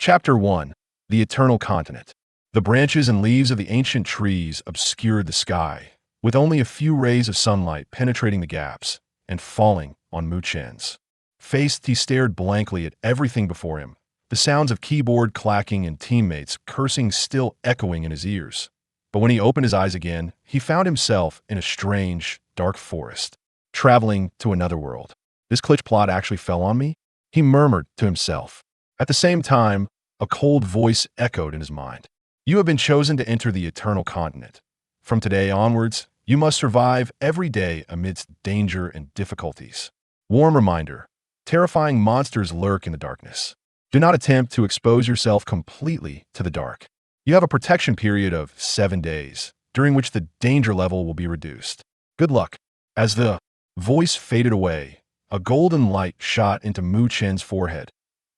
Chapter 1. The Eternal Continent. The branches and leaves of the ancient trees obscured the sky, with only a few rays of sunlight penetrating the gaps and falling on Mu Chen's face. He stared blankly at everything before him, the sounds of keyboard clacking and teammates cursing still echoing in his ears. But when he opened his eyes again, he found himself in a strange, dark forest, traveling to another world. This glitch plot actually fell on me, he murmured to himself. At the same time, a cold voice echoed in his mind. You have been chosen to enter the Eternal Continent. From today onwards, you must survive every day amidst danger and difficulties. Warm reminder: terrifying monsters lurk in the darkness. Do not attempt to expose yourself completely to the dark. You have a protection period of 7 days, during which the danger level will be reduced. Good luck. As the voice faded away, a golden light shot into Mu Chen's forehead.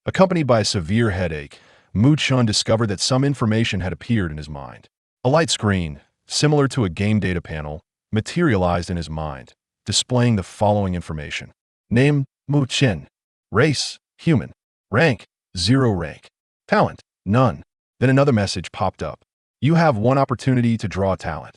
Accompanied by a severe headache, Mu Chen discovered that some information had appeared in his mind. A light screen, similar to a game data panel, materialized in his mind, displaying the following information. Name: Mu Chen. Race: human. Rank: 0 rank. Talent: none. Then another message popped up. You have one opportunity to draw a talent.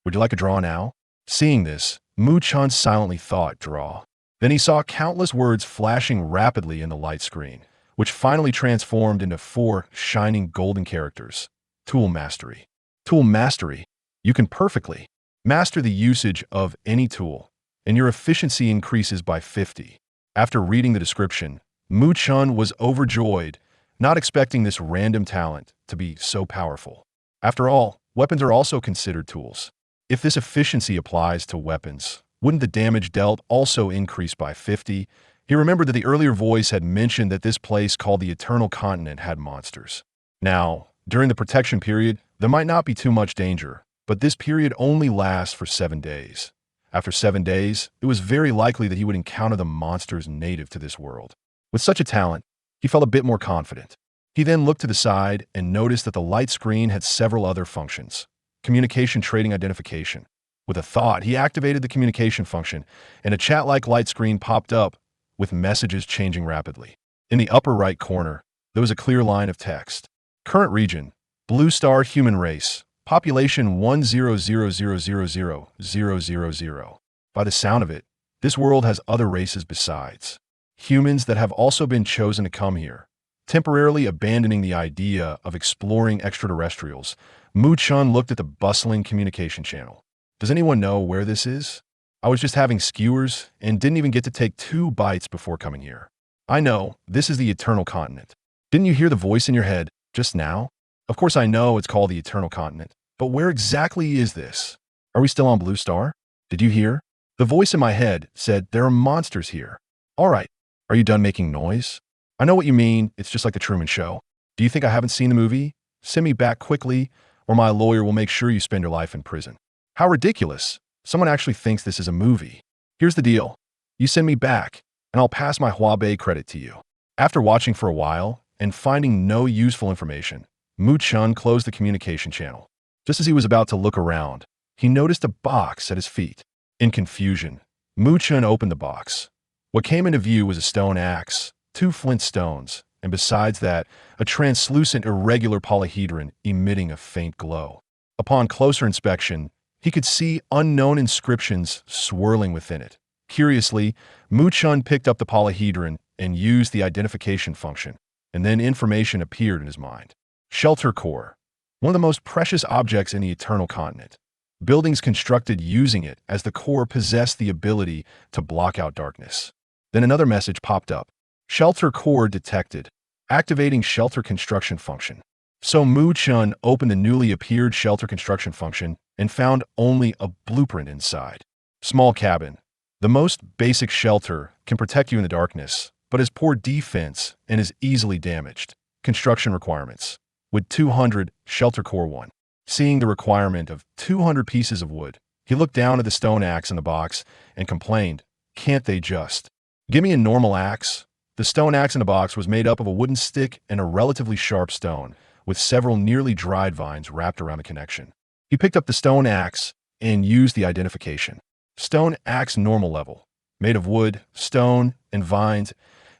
Would you like a draw now? Seeing this, Mu Chen silently thought, draw. Then he saw countless words flashing rapidly in the light screen, which finally transformed into 4 shining golden characters. Tool Mastery. Tool Mastery. You can perfectly master the usage of any tool, and your efficiency increases by 50. After reading the description, Mu Chen was overjoyed, not expecting this random talent to be so powerful. After all, weapons are also considered tools. If this efficiency applies to weapons, wouldn't the damage dealt also increase by 50? He remembered that the earlier voice had mentioned that this place called the Eternal Continent had monsters. Now, during the protection period, there might not be too much danger, but this period only lasts for 7 days. After 7 days, it was very likely that he would encounter the monsters native to this world. With such a talent, he felt a bit more confident. He then looked to the side and noticed that the light screen had several other functions. Communication trading identification. With a thought, he activated the communication function, and a chat-like light screen popped up with messages changing rapidly. In the upper right corner, there was a clear line of text. Current region: Blue Star Human Race. Population 100,000,000. By the sound of it, this world has other races besides humans that have also been chosen to come here. Temporarily abandoning the idea of exploring extraterrestrials, Mu Chen looked at the bustling communication channel. Does anyone know where this is? I was just having skewers and didn't even get to take 2 bites before coming here. I know, this is the Eternal Continent. Didn't you hear the voice in your head just now? Of course I know it's called the Eternal Continent, but where exactly is this? Are we still on Blue Star? Did you hear? The voice in my head said there are monsters here. All right, are you done making noise? I know what you mean, it's just like the Truman Show. Do you think I haven't seen the movie? Send me back quickly, or my lawyer will make sure you spend your life in prison. How ridiculous. Someone actually thinks this is a movie. Here's the deal. You send me back, and I'll pass my Huabei credit to you. After watching for a while and finding no useful information, Mu Chen closed the communication channel. Just as he was about to look around, he noticed a box at his feet. In confusion, Mu Chen opened the box. What came into view was a stone axe, 2 flint stones, and besides that, a translucent irregular polyhedron emitting a faint glow. Upon closer inspection, he could see unknown inscriptions swirling within it. Curiously, Mu Chen picked up the polyhedron and used the identification function, and then information appeared in his mind. Shelter core, one of the most precious objects in the Eternal Continent. Buildings constructed using it as the core possessed the ability to block out darkness. Then another message popped up. Shelter core detected. Activating shelter construction function. So Mu Chen opened the newly appeared shelter construction function and found only a blueprint inside. Small cabin. The most basic shelter can protect you in the darkness, but has poor defense and is easily damaged. Construction requirements. With 200, shelter core 1. Seeing the requirement of 200 pieces of wood, he looked down at the stone axe in the box and complained, "Can't they just give me a normal axe?" The stone axe in the box was made up of a wooden stick and a relatively sharp stone, with several nearly dried vines wrapped around the connection. He picked up the stone axe and used the identification. Stone axe normal level, made of wood, stone, and vines,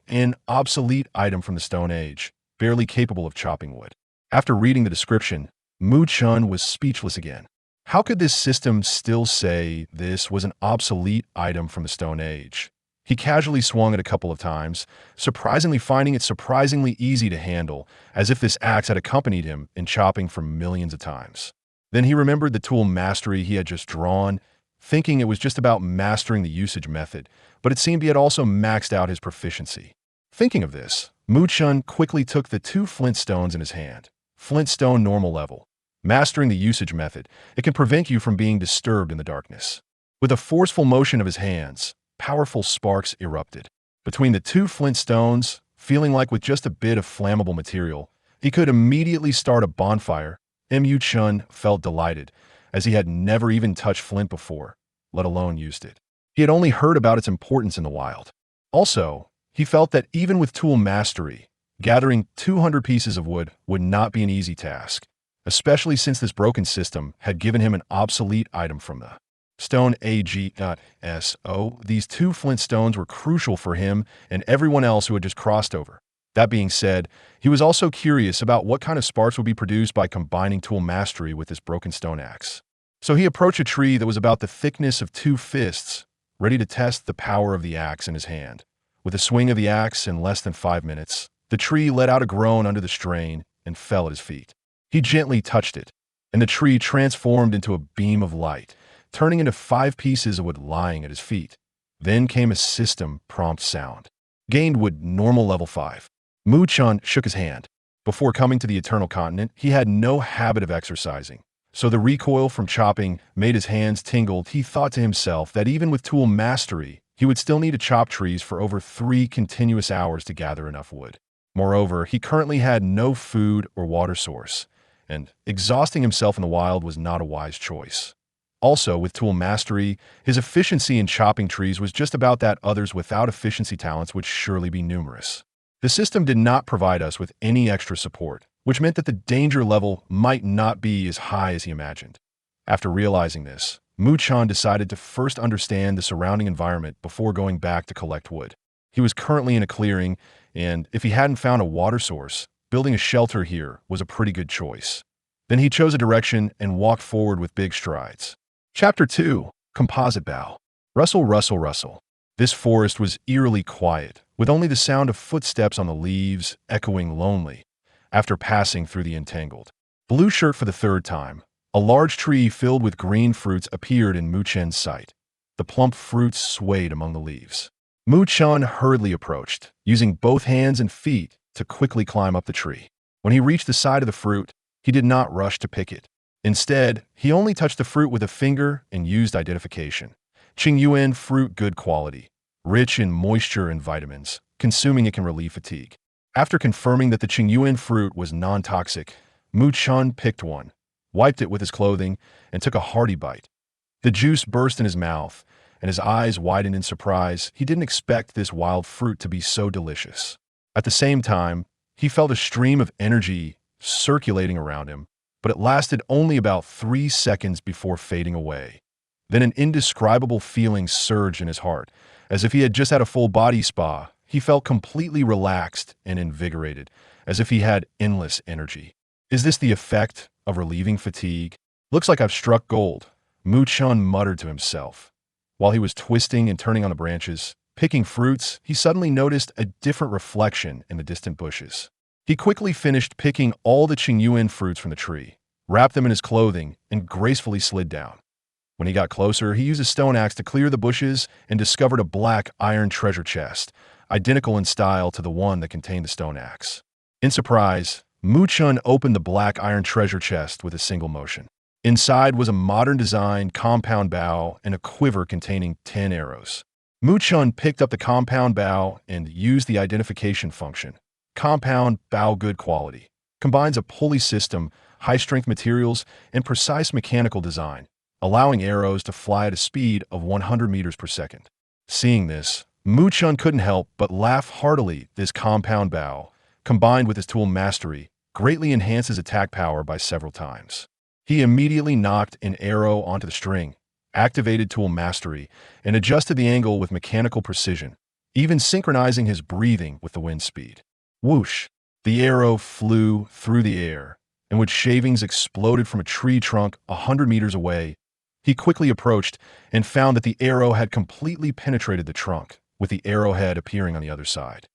an obsolete item from the Stone Age. barely capable of chopping wood. After reading the description, Mu Chun was speechless again. How could this system still say this was an obsolete item from the Stone Age? He casually swung it a couple of times, surprisingly finding it surprisingly easy to handle, as if this axe had accompanied him in chopping for millions of times. Then he remembered the tool mastery he had just drawn, thinking it was just about mastering the usage method, but it seemed he had also maxed out his proficiency. Thinking of this, Mu Chun quickly took the 2 flint stones in his hand. Flint stone normal level. Mastering the usage method, it can prevent you from being disturbed in the darkness. With a forceful motion of his hands, powerful sparks erupted. Between the 2 flint stones, feeling like with just a bit of flammable material, he could immediately start a bonfire. Mu Chun felt delighted, as he had never even touched flint before, let alone used it. He had only heard about its importance in the wild. Also, he felt that even with tool mastery, gathering 200 pieces of wood would not be an easy task, especially since this broken system had given him an obsolete item from the Stone Age.so. These 2 flint stones were crucial for him and everyone else who had just crossed over. That being said, he was also curious about what kind of sparks would be produced by combining tool mastery with this broken stone axe. So he approached a tree that was about the thickness of 2 fists, ready to test the power of the axe in his hand. With a swing of the axe in less than 5 minutes, the tree let out a groan under the strain and fell at his feet. He gently touched it, and the tree transformed into a beam of light, turning into 5 pieces of wood lying at his feet. Then came a system prompt sound. Gained wood normal level 5. Mu Chun shook his hand. Before coming to the Eternal Continent, he had no habit of exercising, so the recoil from chopping made his hands tingle. He thought to himself that even with tool mastery, he would still need to chop trees for over 3 continuous hours to gather enough wood. Moreover, he currently had no food or water source, and exhausting himself in the wild was not a wise choice. Also, with tool mastery, his efficiency in chopping trees was just about that. Others without efficiency talents would surely be numerous. The system did not provide us with any extra support, which meant that the danger level might not be as high as he imagined. After realizing this, Mu Chun decided to first understand the surrounding environment before going back to collect wood. He was currently in a clearing, and if he hadn't found a water source, building a shelter here was a pretty good choice. Then he chose a direction and walked forward with big strides. Chapter 2. Composite Bough. Rustle, rustle, rustle. This forest was eerily quiet, with only the sound of footsteps on the leaves echoing lonely after passing through the entangled blue shirt for the 3rd time. A large tree filled with green fruits appeared in Mu Chun's sight. The plump fruits swayed among the leaves. Mu Chun hurriedly approached, using both hands and feet to quickly climb up the tree. When he reached the side of the fruit, he did not rush to pick it. Instead, he only touched the fruit with a finger and used identification. Qingyuan fruit, good quality, rich in moisture and vitamins. Consuming it can relieve fatigue. After confirming that the Qingyuan fruit was non-toxic, Mu Chun picked one, wiped it with his clothing, and took a hearty bite. The juice burst in his mouth, and his eyes widened in surprise. He didn't expect this wild fruit to be so delicious. At the same time, he felt a stream of energy circulating around him, but it lasted only about 3 seconds before fading away. Then an indescribable feeling surged in his heart. As if he had just had a full body spa, he felt completely relaxed and invigorated, as if he had endless energy. Is this the effect of relieving fatigue? Looks like I've struck gold, Mu Chun muttered to himself. While he was twisting and turning on the branches, picking fruits, he suddenly noticed a different reflection in the distant bushes. He quickly finished picking all the Qingyuan fruits from the tree, wrapped them in his clothing, and gracefully slid down. When he got closer, he used a stone axe to clear the bushes and discovered a black iron treasure chest, identical in style to the one that contained the stone axe. In surprise, Mu Chun opened the black iron treasure chest with a single motion. Inside was a modern design compound bow and a quiver containing 10 arrows. Mu Chun picked up the compound bow and used the identification function. Compound bow, good quality. Combines a pulley system, high-strength materials, and precise mechanical design, allowing arrows to fly at a speed of 100 meters per second. Seeing this, Mu Chun couldn't help but laugh heartily. This compound bow, combined with his tool mastery, greatly enhances attack power by several times. He immediately knocked an arrow onto the string, activated tool mastery, and adjusted the angle with mechanical precision, even synchronizing his breathing with the wind speed. Whoosh! The arrow flew through the air, and with shavings exploded from a tree trunk 100 meters away. He quickly approached and found that the arrow had completely penetrated the trunk, with the arrowhead appearing on the other side.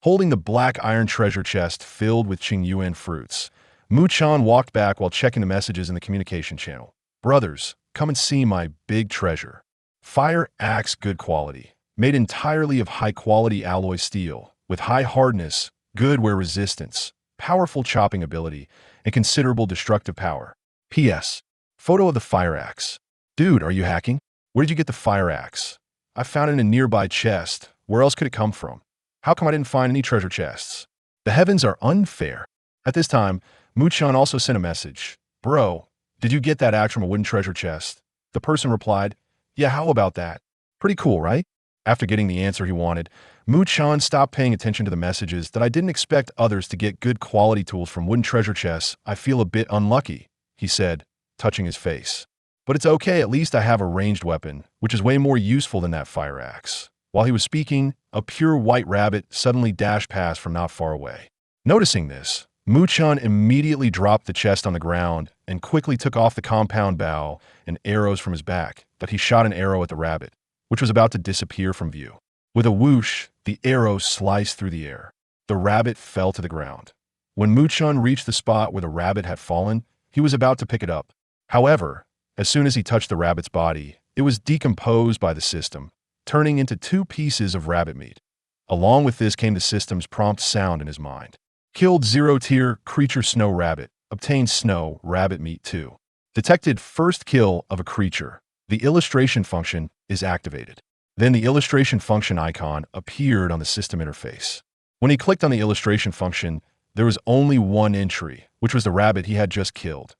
Holding the black iron treasure chest filled with Qingyuan fruits, Mu-chan walked back while checking the messages in the communication channel. Brothers, come and see my big treasure. Fire axe, good quality, made entirely of high-quality alloy steel, with high hardness, good wear resistance, powerful chopping ability, and considerable destructive power. P.S. Photo of the fire axe. Dude, are you hacking? Where did you get the fire axe? I found it in a nearby chest. Where else could it come from? How come I didn't find any treasure chests? The heavens are unfair. At this time, Mu-chan also sent a message. Bro, did you get that axe from a wooden treasure chest? The person replied, yeah, how about that? Pretty cool, right? After getting the answer he wanted, Mu-chan stopped paying attention to the messages that I didn't expect others to get good quality tools from wooden treasure chests. I feel a bit unlucky, he said, touching his face. But it's okay, at least I have a ranged weapon, which is way more useful than that fire axe. While he was speaking, a pure white rabbit suddenly dashed past from not far away. Noticing this, Mu-chan immediately dropped the chest on the ground and quickly took off the compound bow and arrows from his back, but he shot an arrow at the rabbit, which was about to disappear from view. With a whoosh, the arrow sliced through the air. The rabbit fell to the ground. When Mu-chan reached the spot where the rabbit had fallen, he was about to pick it up. However, as soon as he touched the rabbit's body, it was decomposed by the system, turning into 2 pieces of rabbit meat. Along with this came the system's prompt sound in his mind. Killed 0-tier creature snow rabbit. Obtained snow rabbit meat 2. Detected first kill of a creature. The illustration function is activated. Then the illustration function icon appeared on the system interface. When he clicked on the illustration function, there was only one entry, which was the rabbit he had just killed.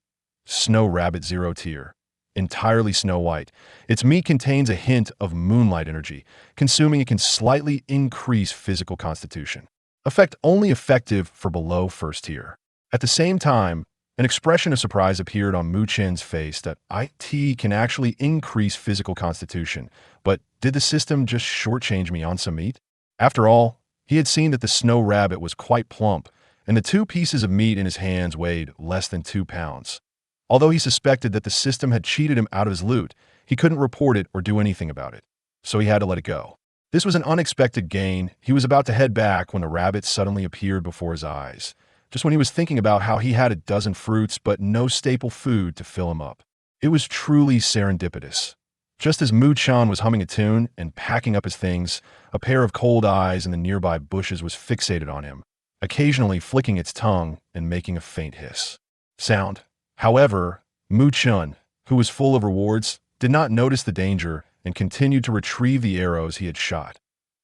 Snow rabbit 0-tier. Entirely snow white. Its meat contains a hint of moonlight energy. Consuming it can slightly increase physical constitution. Effect only effective for below first tier. At the same time, an expression of surprise appeared on Mu-chan's face that IT can actually increase physical constitution. But did the system just shortchange me on some meat? After all, he had seen that the snow rabbit was quite plump, and the 2 pieces of meat in his hands weighed less than 2 pounds. Although he suspected that the system had cheated him out of his loot, he couldn't report it or do anything about it, so he had to let it go. This was an unexpected gain. He was about to head back when the rabbit suddenly appeared before his eyes, just when he was thinking about how he had a dozen fruits but no staple food to fill him up. It was truly serendipitous. Just as Mu-chan was humming a tune and packing up his things, a pair of cold eyes in the nearby bushes was fixated on him, occasionally flicking its tongue and making a faint hiss sound. However, Mu-chan, who was full of rewards, did not notice the danger and continued to retrieve the arrows he had shot.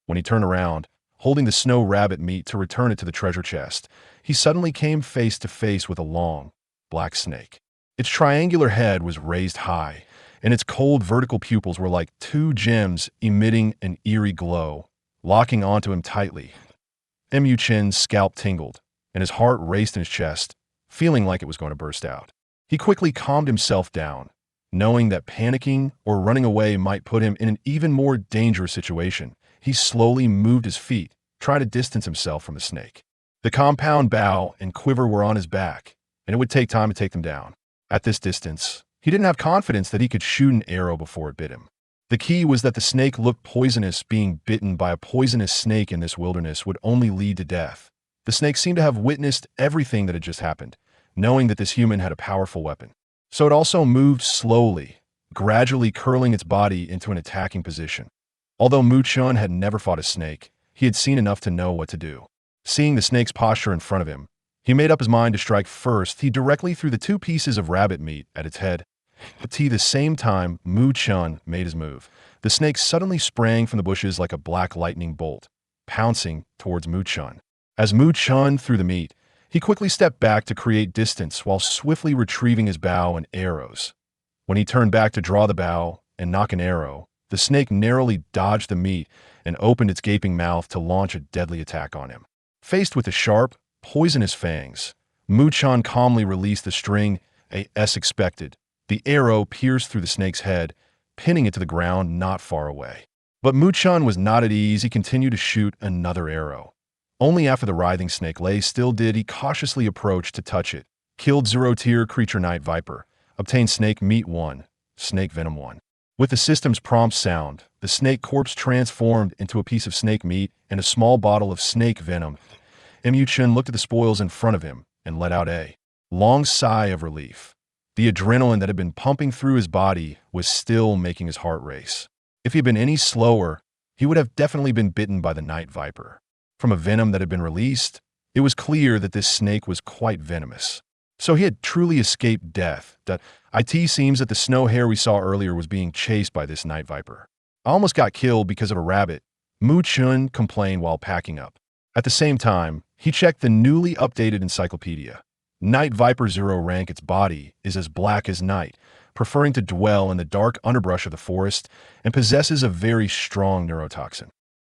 When he turned around, holding the snow rabbit meat to return it to the treasure chest, he suddenly came face to face with a long, black snake. Its triangular head was raised high, and its cold vertical pupils were like 2 gems emitting an eerie glow, locking onto him tightly. Mu-chan's scalp tingled, and his heart raced in his chest, feeling like it was going to burst out. He quickly calmed himself down, knowing that panicking or running away might put him in an even more dangerous situation. He slowly moved his feet, trying to distance himself from the snake. The compound bow and quiver were on his back, and it would take time to take them down. At this distance, he didn't have confidence that he could shoot an arrow before it bit him. The key was that the snake looked poisonous. Being bitten by a poisonous snake in this wilderness would only lead to death. The snake seemed to have witnessed everything that had just happened, knowing that this human had a powerful weapon. So it also moved slowly, gradually curling its body into an attacking position. Although Mu-chan had never fought a snake, he had seen enough to know what to do. Seeing the snake's posture in front of him, he made up his mind to strike first. He directly threw the 2 pieces of rabbit meat at its head. At the same time Mu-chan made his move, the snake suddenly sprang from the bushes like a black lightning bolt, pouncing towards Mu-chan. As Mu-chan threw the meat, he quickly stepped back to create distance while swiftly retrieving his bow and arrows. When he turned back to draw the bow and nock an arrow, the snake narrowly dodged the meat and opened its gaping mouth to launch a deadly attack on him. Faced with the sharp, poisonous fangs, Mu-chan calmly released the string as expected. The arrow pierced through the snake's head, pinning it to the ground not far away. But Mu-chan was not at ease. He continued to shoot another arrow. Only after the writhing snake lay still did he cautiously approach to touch it. Killed zero-tier creature night viper. Obtained snake meat 1, snake venom 1. With the system's prompt sound, the snake corpse transformed into a piece of snake meat and a small bottle of snake venom. Mu-Chun looked at the spoils in front of him and let out a long sigh of relief. The adrenaline that had been pumping through his body was still making his heart race. If he had been any slower, he would have definitely been bitten by the night viper. From a venom that had been released, it was clear that this snake was quite venomous. So he had truly escaped death. It seems that the snow hare we saw earlier was being chased by this night viper. I almost got killed because of a rabbit, Mu-Chun complained while packing up. At the same time, he checked the newly updated encyclopedia. Night viper 0 rank, its body is as black as night, preferring to dwell in the dark underbrush of the forest, and possesses a very strong neurotoxin.